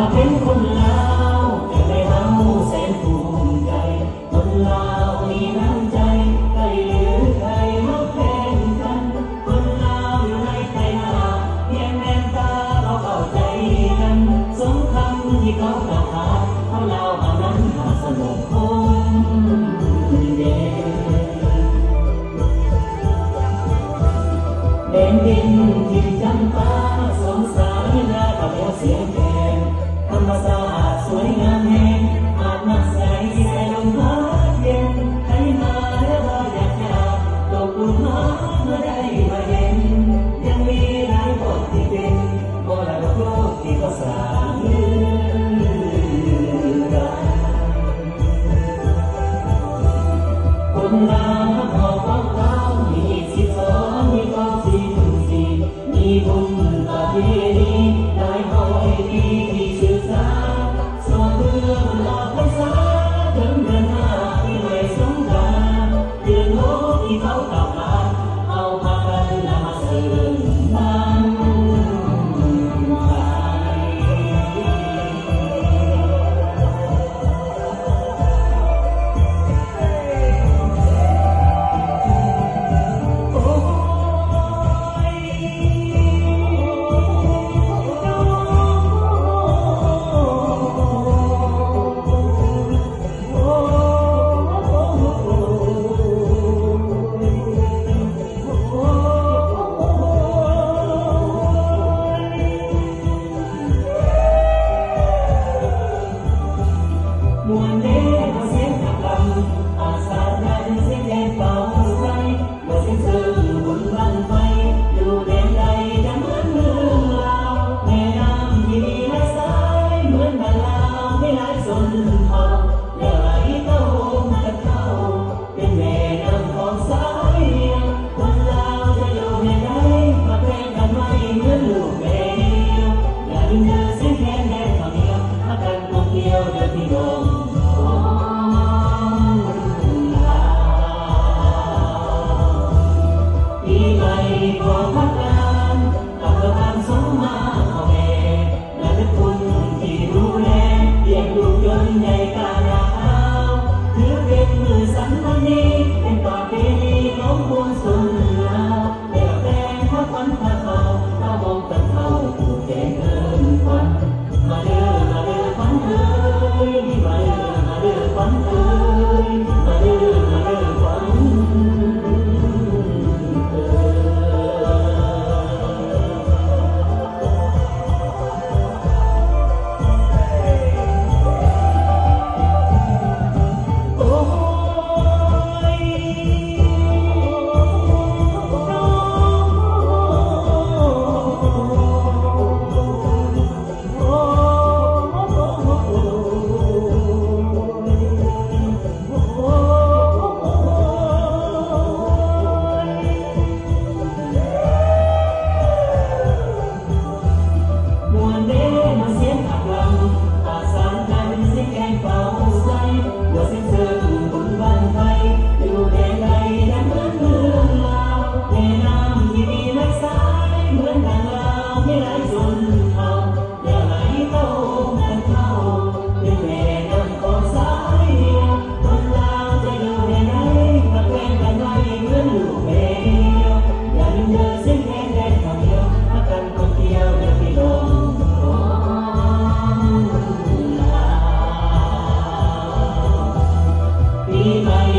มาเป็นคนลาวจะได้เฮาแสนภูมิใจคนลาวมีน้ำใจใครหรือใครมาแข่งกันคนลาวอยู่ในไทยนาเพียงแนมตาเราเข้าใจกันสมคำที่เขากล่าวหาเขาลาวอันนั้นหาสนุกคนเดียวแดนดินที่จำปาสงสารนาตะเบลเสียงแคนธรรมศาสตร์สวยงามแห่งอาบน้ำใสใส่ลมพัดเย็นใครมาแล้วก็อยากจะตกหลุมรักเมื่อได้มาเห็นยังมีหลายคนที่เป็นมรดกโลกที่เขาสร้างคนลาวขอความเท้ามีสิทธิ์สอนมีความสิทธิ์สีมีบุญประเพณีหลายร้อยปีที่สืบสานสอนเพื่อบุญออกพรรษาถึงเดือนห้าที่ไม่สงกรานต์เดือนโลกที่เขากล่าวขานเอาพากันนำมาเสริมบ้านมวลเล่ห์เสียงขับลำอาสาดันเสียงแคนเป่าไฟเมื่อเสียงซึ้งบนบั้งไฟอยู่แดนใดจะเหมือนเมืองลาวแม่น้ำที่มีหลายสายเหมือนบ้านลาวไม่หลายชนเผ่าเรือไหลเข้ากันเข้าเป็นแม่น้ำของสายเดียวคนลาวจะอยู่แห่งใดมาแข่งกันไม่เหมือนลูกแม่เดียวอย่าลืมเดินเสียงแคนแดนข้าวเหนียวมากันท่องเที่ยวเดินที่โดมปีใหม่ขอพักการกับประธานสมมาพ่อแม่และทุกคนที่ดูแลเลี้ยงดูจนใหญ่กาหนาวถือเป็นมือสันวันนี้เป็นประเพณีของคนส่วนลาวเลือกแต่งผ้าขวัญผ้าขาวถ้ามองกันเข้าผูกแขนเกินขวัญมาเด้อขวัญเอ้ยมาเด้อขวัญเอ้ยมาเด้อขวัญปีใหม่